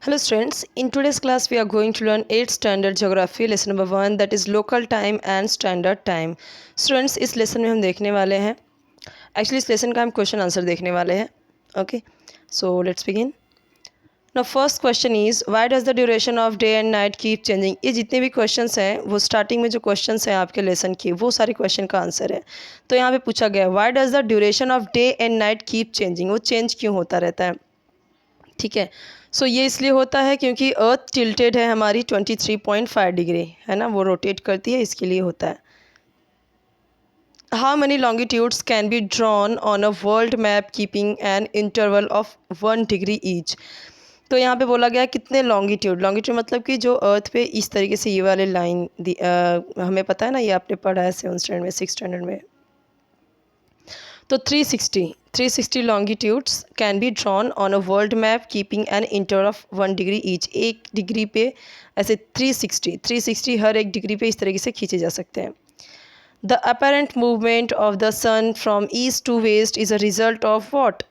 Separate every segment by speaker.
Speaker 1: Hello students, in today's class we are going to learn 8th standard geography lesson number 1 that is local time and standard time. Students इस lesson में हम देखने वाले हैं actually इस lesson का हम क्वेश्चन आंसर देखने वाले हैं. Okay, so let's begin. Now first question is why does the duration of day and night keep changing. ये जितने भी क्वेश्चंस हैं वो स्टार्टिंग में जो क्वेश्चंस हैं आपके लेसन के वो सारे क्वेश्चन का आंसर है. तो यहाँ पे पूछा गया why does the duration of day and night keep changing. वो चेंज क्यों होता रहता है. ठीक है, सो ये इसलिए होता है क्योंकि अर्थ टिल्टेड है हमारी 23.5 डिग्री, है ना, वो रोटेट करती है, इसके लिए होता है. How many longitudes can be drawn on a world map keeping an interval of 1 degree each. तो यहाँ पे बोला गया कितने लॉन्गिट्यूड. लॉन्गिट्यूड मतलब कि जो अर्थ पे इस तरीके से ये वाले लाइन हमें पता है ना, ये आपने पढ़ा है 7th स्टैंडर्ड में 6th स्टैंडर्ड में. तो 360 longitudes can be drawn on a world map keeping an inter of 1 degree each. एक डिग्री पे ऐसे 360 हर एक डिग्री पे इस तरीके से खींचे जा सकते हैं. The apparent movement of the sun from east to west is a result of what.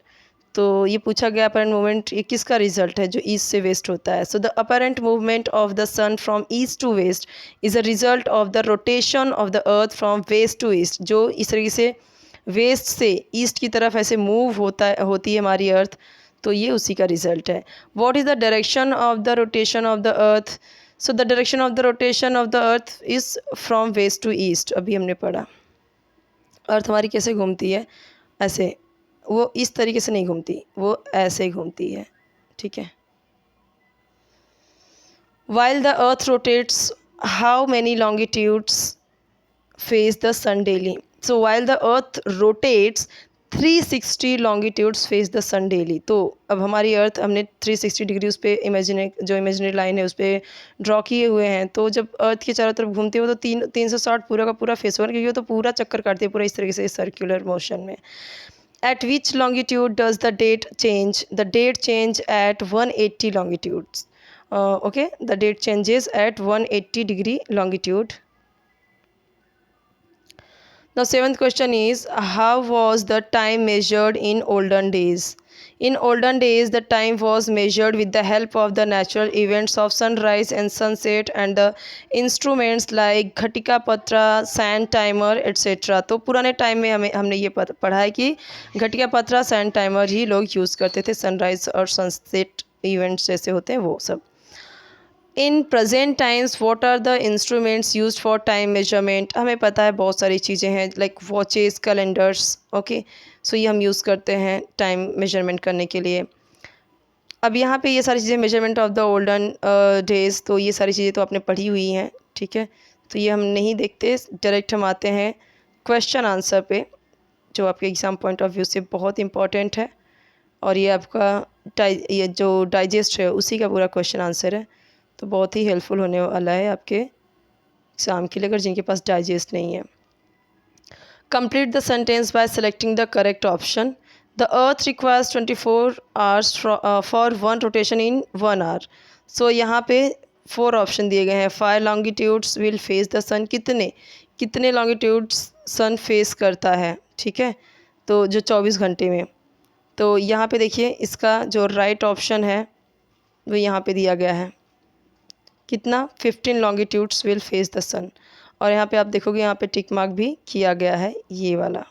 Speaker 1: तो ये पूछा गया अपरेंट मूवमेंट ये किसका रिजल्ट है जो ईस्ट से वेस्ट होता है. So the apparent movement of the sun from east to west is a result of the rotation of the earth from west to east. जो इस तरीके से वेस्ट से ईस्ट की तरफ ऐसे मूव होती है हमारी अर्थ, तो ये उसी का रिजल्ट है. What is the direction of the rotation of the earth. So the direction of the rotation of the earth is from west to east. अभी हमने पढ़ा अर्थ हमारी कैसे घूमती है, ऐसे, वो इस तरीके से नहीं घूमती, वो ऐसे घूमती है. ठीक है. While the earth rotates how many longitudes face the sun daily. So while the earth rotates 360 longitudes face the sun daily. तो अब हमारी अर्थ हमने 360 डिग्री उस पर इमेजिनरी लाइन है उस पर ड्रॉ किए हुए हैं. तो जब अर्थ के चारों तरफ घूमती है वो तो 360 पूरा का पूरा फेस होगा क्योंकि वो तो पूरा चक्कर काटती है पूरा इस तरीके से सर्कुलर मोशन में. At which longitude does the date change? The date change at 180 longitudes. Okay, the date changes at 180 degree longitude. Now, seventh question is how was the time measured in olden days? In olden days, the time was measured with the help of the natural events of sunrise and sunset and the instruments like घटिका पत्रा, sand timer etc. तो पुराने time में हमने ये पढ़ा है कि घटिका पत्रा, सैंड टाइमर ही लोग यूज़ करते थे. सनराइज और सनसेट इवेंट्स जैसे होते हैं वो सब. In present times what are the instruments used for time measurement. हमें पता है बहुत सारी चीज़ें हैं like watches, calendars. Okay, so ये हम यूज़ करते हैं टाइम मेजरमेंट करने के लिए. अब यहाँ पे ये सारी चीज़ें measurement of the olden days, तो ये सारी चीज़ें तो आपने पढ़ी हुई हैं. ठीक है, तो ये हम नहीं देखते, डायरेक्ट हम आते हैं क्वेश्चन आंसर पे जो आपके एग्ज़ाम पॉइंट ऑफ व्यू से बहुत इंपॉर्टेंट है. और ये आपका ये जो डाइजेस्ट है उसी का पूरा क्वेश्चन आंसर है, तो बहुत ही हेल्पफुल होने वाला है आपके एग्ज़ाम के लिए अगर जिनके पास डाइजेस्ट नहीं है. Complete the sentence by selecting the correct option. The earth requires 24 hours for 1 rotation in 1 hour. So यहाँ पे 4 ऑप्शन दिए गए हैं. 5 longitudes will face the sun. कितने लॉन्गिट्यूड्स सन फेस करता है. ठीक है, तो जो 24 घंटे में. तो यहाँ पे देखिए इसका जो राइट ऑप्शन है वो यहाँ पे दिया गया है. कितना 15 लॉन्गिट्यूड्स विल फेस द सन. और यहाँ पे आप देखोगे यहाँ पे टिक मार्क भी किया गया है ये वाला.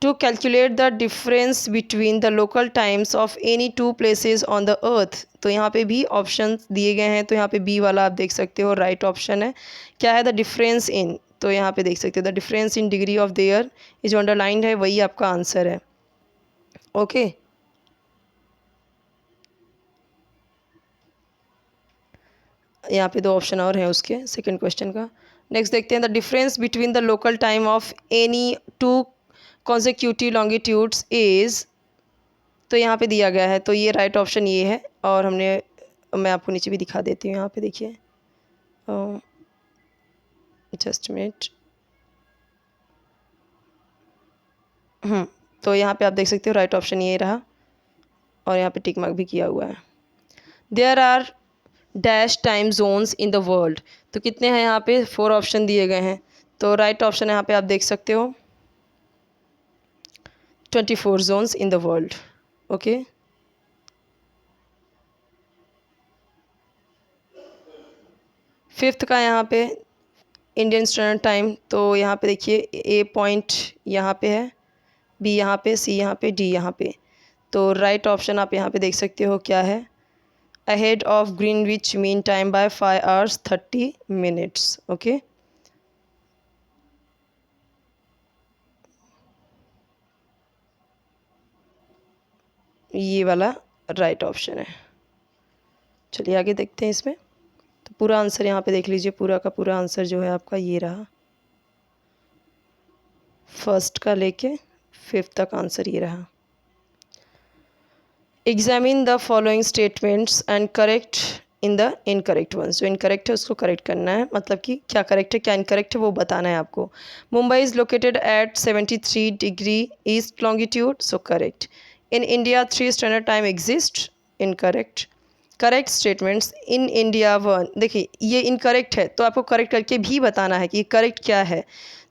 Speaker 1: To calculate the difference between the local times of any 2 places on the earth. तो यहाँ पे भी ऑप्शन दिए गए हैं, तो यहाँ पे बी वाला आप देख सकते हो राइट ऑप्शन है. क्या है द डिफरेंस इन, तो यहाँ पे देख सकते हो the difference in degree of their, ये जो अंडरलाइंड है वही आपका आंसर है. ओके, यहाँ पे 2 ऑप्शन और हैं उसके सेकंड क्वेश्चन का. नेक्स्ट देखते हैं the difference between the local time of any 2 consecutive longitudes is. तो यहाँ पे दिया गया है, तो ये राइट ऑप्शन ये है. और मैं आपको नीचे भी दिखा देती हूँ. यहाँ पे देखिए जस्ट मिनट. तो यहाँ पे आप देख सकते हो राइट ऑप्शन ये रहा और यहाँ पे टिक मार्क भी किया हुआ है. There are dash time zones in the world. तो कितने हैं यहाँ पे 4 ऑप्शन दिए गए हैं. तो राइट ऑप्शन यहाँ पे आप देख सकते हो 24 zones in the world. Okay, fifth का यहाँ पे इंडियन स्टैंडर्ड टाइम, तो यहाँ पे देखिए ए पॉइंट यहाँ पे है, बी यहाँ पे, सी यहाँ पे, डी यहाँ पे। तो राइट ऑप्शन आप यहाँ पे देख सकते हो क्या है, ahead of Greenwich mean time by 5 hours 30 minutes। Okay, ये वाला राइट ऑप्शन है। चलिए आगे देखते हैं इसमें। तो पूरा आंसर यहाँ पे देख लीजिए, पूरा का पूरा आंसर जो है आपका ये रहा, फर्स्ट का लेके फिफ्थ तक आंसर ये रहा। Examine the following statements and correct in the incorrect ones. जो इनकरेक्ट है उसको करेक्ट करना है, मतलब कि क्या करेक्ट है क्या इनकरेक्ट है वो बताना है आपको। Mumbai is located at 73 degree east longitude, so correct. In India 3 standard time exist, incorrect. Correct statements in India 1, देखिए ये इनकरेक्ट है तो आपको करेक्ट करके भी बताना है कि करेक्ट क्या है।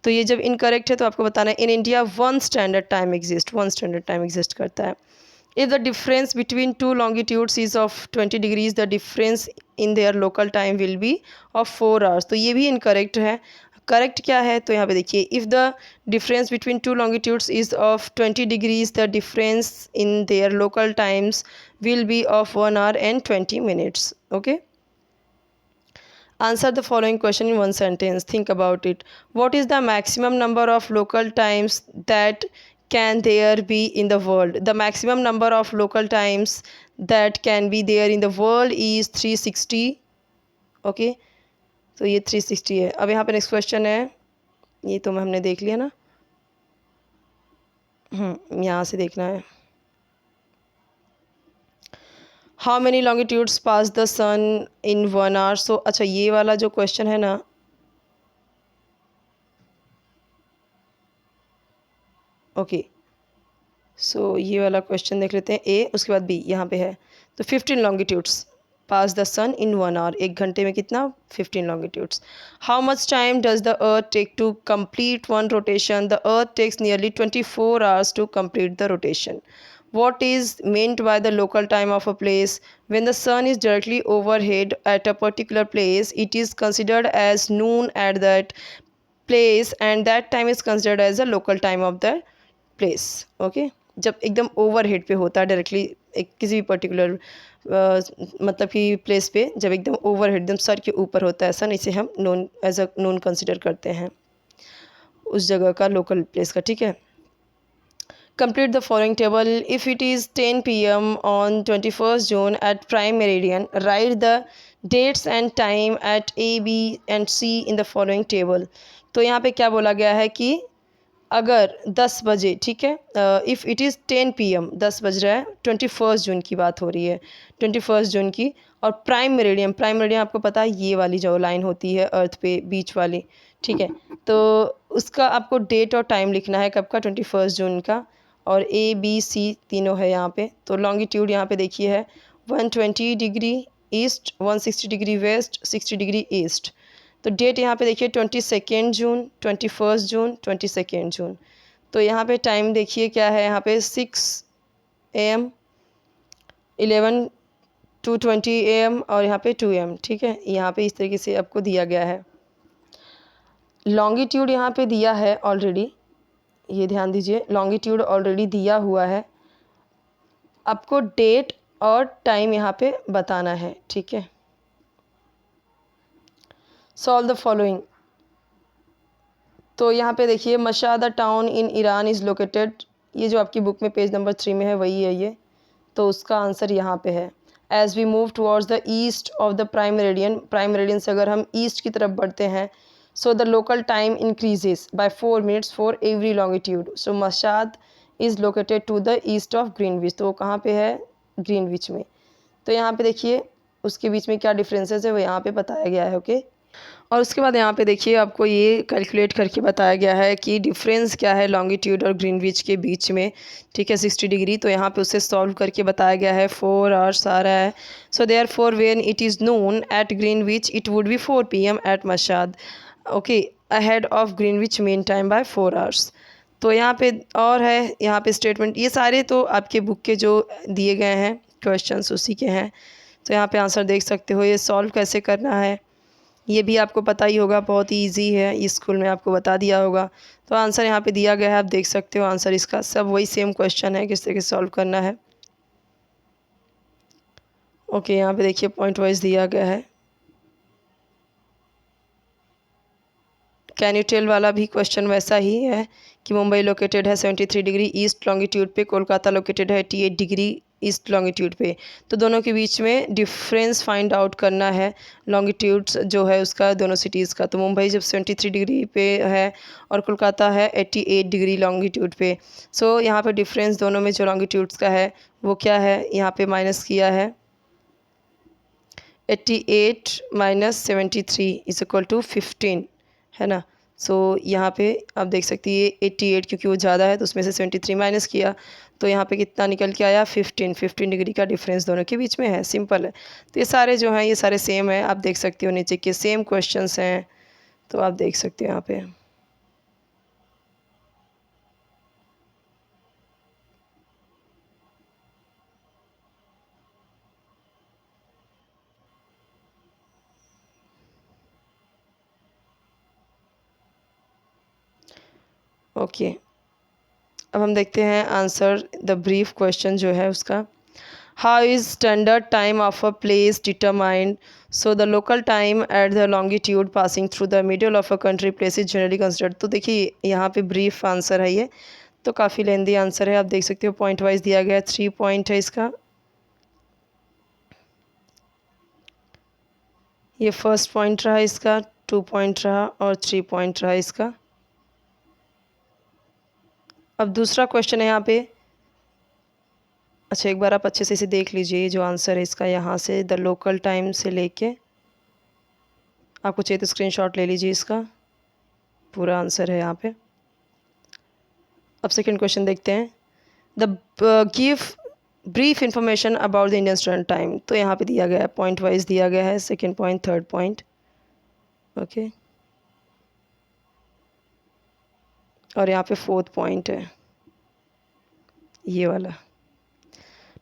Speaker 1: तो ये जब इनकरेक्ट है तो आपको बताना है in India 1 standard time exist, 1 standard time exist करता है। If the difference between two longitudes is of 20 degrees, the difference in their local time will be of 4 hours। तो ये भी इनकरेक्ट है। करेक्ट क्या है, तो यहाँ पे देखिए, if the difference between two longitudes is of 20 degrees, the difference in their local times will be of 1 hour and 20 minutes। Okay, answer the following question in one sentence, think about it। what is the maximum number of local times that can there be in the world? The maximum number of local times that can be there in the world is 360। Okay, तो ये 360 है। अब यहाँ पे next question है, ये तो हमने देख लिया ना, यहाँ से देखना है। How many longitudes pass the sun in 1 hour। So अच्छा, ये वाला जो क्वेश्चन है ना, ओके, सो ये वाला क्वेश्चन देख लेते हैं, ए उसके बाद बी यहाँ पे है। तो 15 longitudes pass the sun in 1 hour, 1 घंटे में कितना, 15 longitudes. How much time does the earth take to complete 1 rotation? The earth takes nearly 24 hours to complete the rotation. What is meant by the local time of a place? When the sun is directly overhead at a particular place, it is considered as noon at that place and that time is considered as the local time of the place। okay? जब एकदम overhead पे होता है directly एक किसी भी particular मतलब कि प्लेस पे, जब एकदम ओवरहेड एकदम सर के ऊपर होता है सन, इसे हम नून एज अ नून कंसिडर करते हैं उस जगह का, लोकल प्लेस का। ठीक है, complete the following table। if it is 10 p.m. on 21st June at prime meridian, write the dates and time at A, B and C in the following table। तो यहाँ पे क्या बोला गया है कि अगर 10 बजे, ठीक है, इफ़ इट इज़ 10 PM, 10 बज रहा है, 21 जून की बात हो रही है, 21 जून की, और प्राइम मेरिडियन, प्राइम मेरिडियन आपको पता है ये वाली जो लाइन होती है अर्थ पे बीच वाली, ठीक है, तो उसका आपको डेट और टाइम लिखना है, कब का, 21 जून का। और ए बी सी तीनों है यहाँ पे। तो लॉन्गिट्यूड यहाँ पे देखिए है 120 degree east, 160 degree west, 60 degree east. तो डेट यहाँ पे देखिए 22 जून, 21 जून, 22 जून। तो यहाँ पे टाइम देखिए क्या है, यहाँ पे 6 AM, 11 to 20 AM और यहाँ पे 2 AM। ठीक है, यहाँ पे इस तरीके से आपको दिया गया है। लॉन्गिट्यूड यहाँ पे दिया है ऑलरेडी, ये ध्यान दीजिए, लॉन्गिट्यूड ऑलरेडी दिया हुआ है, आपको डेट और टाइम यहाँ पे बताना है। ठीक है, सॉल्व द फॉलोइंग। तो यहाँ पे देखिए Mashhad town in Iran is located, ये जो आपकी बुक में पेज नंबर 3 में है वही है ये, तो उसका आंसर यहाँ पे है। As we move towards the east of the prime meridian, prime meridian से अगर हम ईस्ट की तरफ बढ़ते हैं, so the local time increases by 4 minutes for every longitude. So Mashhad is located to the east of Greenwich, तो वो कहाँ पे है, ग्रीनविच में। तो यहाँ पे देखिए उसके बीच में क्या डिफरेंसेस है वो यहाँ पे बताया गया है। ओके, और उसके बाद यहाँ पे देखिए आपको ये कैलकुलेट करके बताया गया है कि डिफरेंस क्या है लॉन्गिट्यूड और ग्रीनविच के बीच में। ठीक है, 60 डिग्री, तो यहाँ पे उसे सॉल्व करके बताया गया है, 4 hours आ रहा है। So therefore when it is noon at Greenwich it would be 4 PM at Mashhad. Okay, ahead of Greenwich mean time by 4 hours। तो यहाँ पे और है, यहाँ पे स्टेटमेंट, ये सारे तो आपके बुक के जो दिए गए हैं क्वेश्चंस उसी के हैं। तो यहाँ पे आंसर देख सकते हो, ये सॉल्व कैसे करना है। ये भी आपको पता ही होगा, बहुत ही ईजी है, इस स्कूल में आपको बता दिया होगा। तो आंसर यहाँ पे दिया गया है, आप देख सकते हो आंसर इसका, सब वही सेम क्वेश्चन है, किस तरीके से सॉल्व करना है। ओके, यहाँ पे देखिए पॉइंट वाइज दिया गया है। कैन यू टेल वाला भी क्वेश्चन वैसा ही है कि मुंबई लोकेटेड है 73 डिग्री ईस्ट लॉन्गिट्यूड पे, कोलकाता लोकेटेड है 88 डिग्री ईस्ट लॉन्गिट्यूड पे। तो दोनों के बीच में डिफरेंस फाइंड आउट करना है, लॉन्गिट्यूड्स जो है उसका, दोनों सिटीज़ का। तो मुंबई जब 73 डिग्री पे है और कोलकाता है 88 डिग्री लॉन्गिट्यूड पे। सो यहाँ पे डिफरेंस दोनों में जो लॉन्गिट्यूड्स का है वो क्या है, यहाँ पे माइनस किया है 88 माइनस 73 इज इक्वल टू 15, है ना। सो यहाँ पे आप देख सकती है 88 क्योंकि वो ज़्यादा है तो उसमें से 73 माइनस किया, तो यहाँ पे कितना निकल के आया 15 डिग्री का डिफरेंस दोनों के बीच में है, सिंपल है। तो ये सारे जो हैं ये सारे सेम है, आप देख सकते हो नीचे के सेम क्वेश्चंस हैं, तो आप देख सकते हो यहाँ पे। ओके, अब हम देखते हैं आंसर द ब्रीफ क्वेश्चन जो है उसका। How is standard time of a place determined? So the local time at the longitude passing through the middle of a country place is generally considered. तो देखिए यहाँ पे ब्रीफ आंसर है ये, तो काफ़ी लेंदी आंसर है, आप देख सकते हो पॉइंट वाइज दिया गया है, 3 पॉइंट है इसका। ये फर्स्ट पॉइंट रहा इसका, 2 पॉइंट रहा और 3 पॉइंट रहा इसका। अब दूसरा क्वेश्चन है यहाँ पे, अच्छा एक बार आप अच्छे से इसे देख लीजिए, जो आंसर है इसका यहाँ से द लोकल टाइम से लेके, आपको चाहिए तो स्क्रीनशॉट ले लीजिए, इसका पूरा आंसर है यहाँ पे। अब सेकंड क्वेश्चन देखते हैं, the give brief information about the Indian standard time. तो यहाँ पे दिया गया है, पॉइंट वाइज दिया गया है, second point, third point, okay. और यहाँ पे फोर्थ पॉइंट है ये वाला।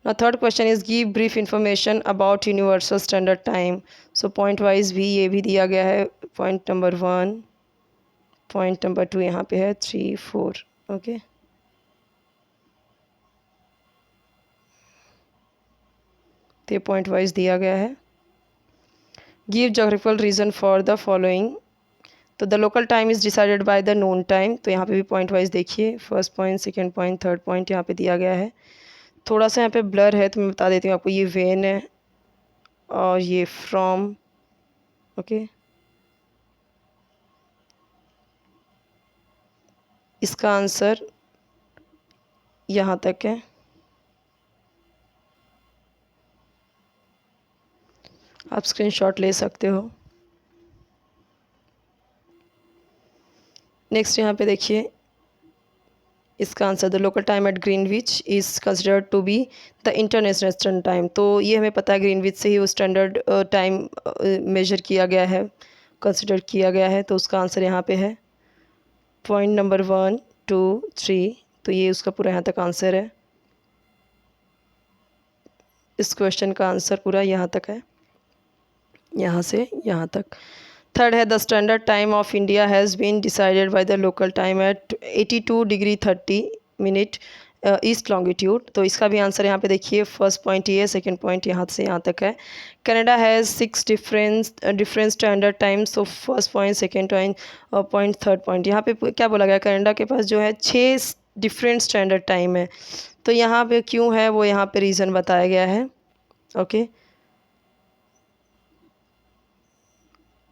Speaker 1: Now third question is give brief information about universal standard time. So point wise भी ये भी दिया गया है, point number 1, point number 2 यहाँ पे है, 3, 4, ओके। तो ये point wise दिया गया है। Give geographical reason for the following. तो the local time is decided by the noon time। तो यहाँ पे भी point wise देखिए, first point, second point, third point यहाँ पे दिया गया है। थोड़ा सा यहाँ पे ब्लर है तो मैं बता देती हूँ आपको, ये वेन है और ये फ्रॉम, ओके। इसका आंसर यहाँ तक है, आप स्क्रीनशॉट ले सकते हो। नेक्स्ट यहाँ पे देखिए इसका answer, the local time at Greenwich is considered to be the international standard time. तो ये हमें पता है ग्रीनविच से ही वो स्टैंडर्ड टाइम मेजर किया गया है, कंसिडर किया गया है। तो उसका आंसर यहाँ पे है पॉइंट नंबर 1, 2, 3। तो ये उसका पूरा यहाँ तक आंसर है, इस क्वेश्चन का आंसर पूरा यहाँ तक है, यहाँ से यहाँ तक। थर्ड है the standard time of India has been decided by the local time at 82 degree 30 minute east longitude. तो इसका भी आंसर यहाँ पे देखिए, फर्स्ट पॉइंट ये, सेकंड पॉइंट यहाँ से यहाँ तक है। Canada has 6 different standard time. So first point, second point, third point. यहाँ पे क्या बोला गया, कनाडा के पास जो है 6 डिफरेंट स्टैंडर्ड टाइम है। तो यहाँ पे क्यों है वो यहाँ पे रीज़न बताया गया है, ओके।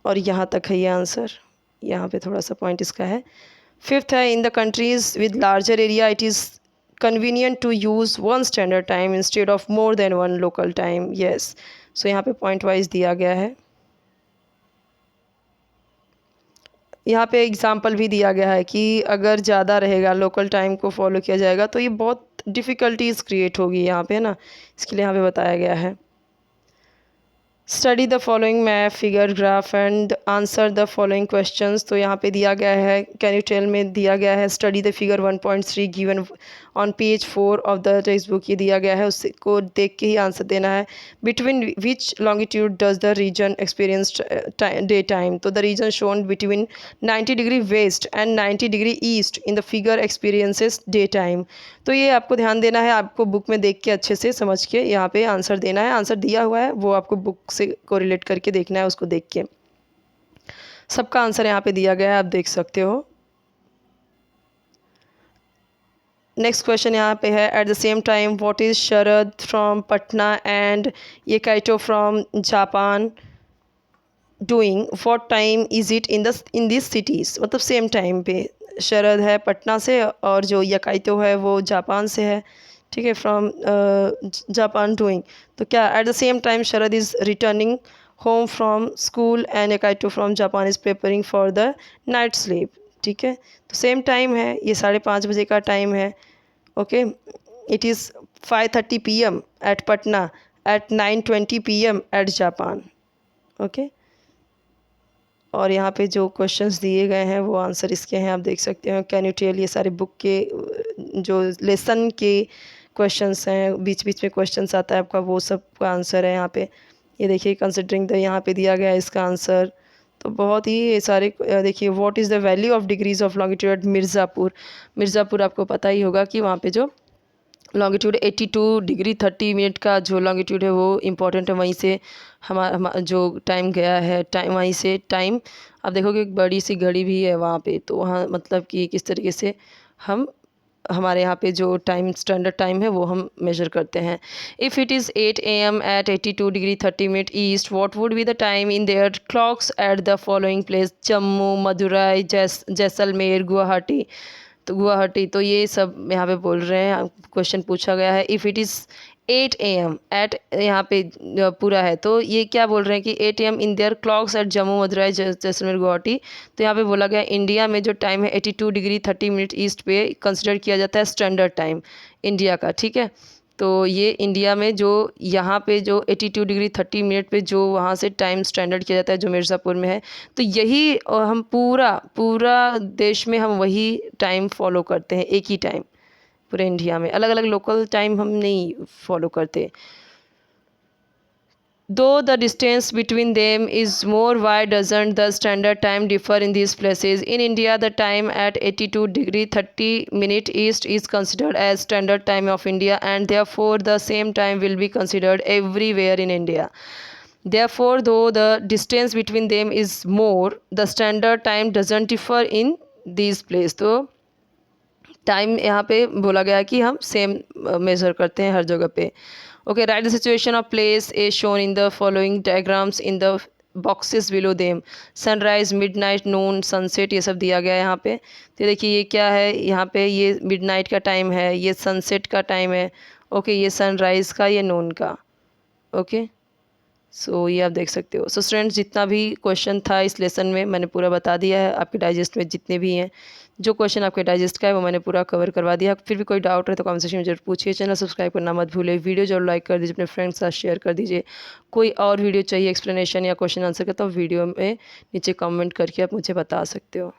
Speaker 1: और यहाँ तक है ये आंसर, यहाँ पे थोड़ा सा पॉइंट इसका है। फिफ्थ है in the countries with larger area it is convenient to use one standard time instead of more than one local time. Yes, so यहाँ पे पॉइंट वाइज दिया गया है। यहाँ पे एग्जांपल भी दिया गया है कि अगर ज़्यादा रहेगा, लोकल टाइम को फॉलो किया जाएगा तो ये बहुत डिफ़िकल्टीज़ क्रिएट होगी यहाँ पे, ना, इसके लिए यहाँ पे बताया गया है। Study the following map figure graph and answer the following questions. तो यहाँ पे दिया गया है, कैन यू टेल में दिया गया है study the figure 1.3 given on page 4 of the text book. ये दिया गया है, उसको देख के ही आंसर देना है। Between which longitude does the region experience day time. तो the region shown between 90 degree west and 90 degree east in the figure experiences day time. तो ये आपको ध्यान देना है, आपको बुक में देख के अच्छे से समझ के यहाँ पे आंसर देना है। आंसर दिया हुआ है वो आपको बुक से कोरिलेट करके देखना है, उसको देख के। सबका आंसर यहाँ पे दिया गया है, आप देख सकते हो। नेक्स्ट क्वेश्चन यहाँ पे है, at the same time what is Sharad from Patna and ये Kaito from Japan doing, what time is it in this cities. मतलब सेम टाइम पे शरद है पटना से और जो यकाइतो है वो जापान से है, ठीक है, फ्रॉम जापान डूइंग। तो क्या at the same time Sharad is returning home from school and Yakaito from Japan is preparing for the night sleep. ठीक है, तो सेम टाइम है, ये 5:30 बजे का टाइम है। Okay, it is 5:30 PM at Patna, at 9:20 PM at Japan. Okay, और यहाँ पे जो क्वेश्चंस दिए गए हैं वो आंसर इसके हैं, आप देख सकते हो। कैन यू टेल, ये सारे बुक के जो लेसन के क्वेश्चंस हैं, बीच बीच में क्वेश्चंस आता है आपका, वो सब का आंसर है यहाँ पे। ये देखिए, कंसिडरिंग द, यहाँ पे दिया गया है इसका आंसर। तो बहुत ही ये सारे देखिए, what is the value of degrees of longitude Mirzapur. Mirzapur आपको पता ही होगा कि वहाँ पे जो लॉन्गिट्यूड 82 डिग्री 30 मिनट का जो लॉन्गिट्यूड है वो इम्पॉर्टेंट है। वहीं से हमारा जो टाइम गया है, टाइम वहीं से टाइम, आप देखोगे एक बड़ी सी घड़ी भी है वहाँ पे। तो वहाँ मतलब कि किस तरीके से हम हमारे यहाँ पे जो टाइम स्टैंडर्ड टाइम है वो हम मेजर करते हैं। If it is 8 AM at 82 degree 30 minute east, what would be the time in their clocks at the following place, Jammu, Madurai, Jaisalmer, Guwahati. तो गुवाहाटी, तो ये सब यहाँ पे बोल रहे हैं, क्वेश्चन पूछा गया है। If it is 8 AM at, यहाँ पे पूरा है, तो ये क्या बोल रहे हैं कि 8 AM in their clocks at Jammu, Madurai, Jaisalmer, Guwahati. तो यहाँ पे बोला गया इंडिया में जो टाइम है 82 डिग्री 30 मिनट ईस्ट पे कंसिडर किया जाता है स्टैंडर्ड टाइम इंडिया का। ठीक है, तो ये इंडिया में जो यहाँ पे जो 82 डिग्री 30 मिनट पे जो वहाँ से टाइम स्टैंडर्ड किया जाता है जो मिर्ज़ापुर में है, तो यही हम पूरा पूरा देश में हम वही टाइम फॉलो करते हैं, एक ही टाइम पूरे इंडिया में। अलग अलग लोकल टाइम हम नहीं फॉलो करते। Though the distance between them is more, why doesn't the standard time differ in these places? In India, the time at 82 degree 30 minute east is considered as standard time of India, and therefore the same time will be considered everywhere in India. Therefore, though the distance between them is more, the standard time doesn't differ in these places. तो time यहाँ पे बोला गया है कि हम same measure करते हैं हर जगह पे। Okay, right the situation of place is shown in the following diagrams in the boxes below them. Sunrise, midnight, Noon, sunset, ये सब दिया गया है यहाँ पे। तो देखिए ये क्या है, यहाँ पे ये मिडनाइट का टाइम है, ये सनसेट का टाइम है। ओके, ये सनराइज़ का, ये नून का। ओके, सो ये आप देख सकते हो। सो स्टूडेंट्स, जितना भी क्वेश्चन था इस लेसन में मैंने पूरा बता दिया है। आपके डाइजेस्ट में जितने भी हैं, जो क्वेश्चन आपके डाइजेस्ट का है वो मैंने पूरा कवर करवा दिया। फिर भी कोई डाउट है तो कमेंट सेक्शन में जरूर पूछिए। चैनल सब्सक्राइब करना मत भूलिए। वीडियो जरूर लाइक कर दीजिए, अपने फ्रेंड्स के साथ शेयर कर दीजिए। कोई और वीडियो चाहिए एक्सप्लेनेशन या क्वेश्चन आंसर का, तो वीडियो में नीचे कमेंट करके आप मुझे बता सकते हो।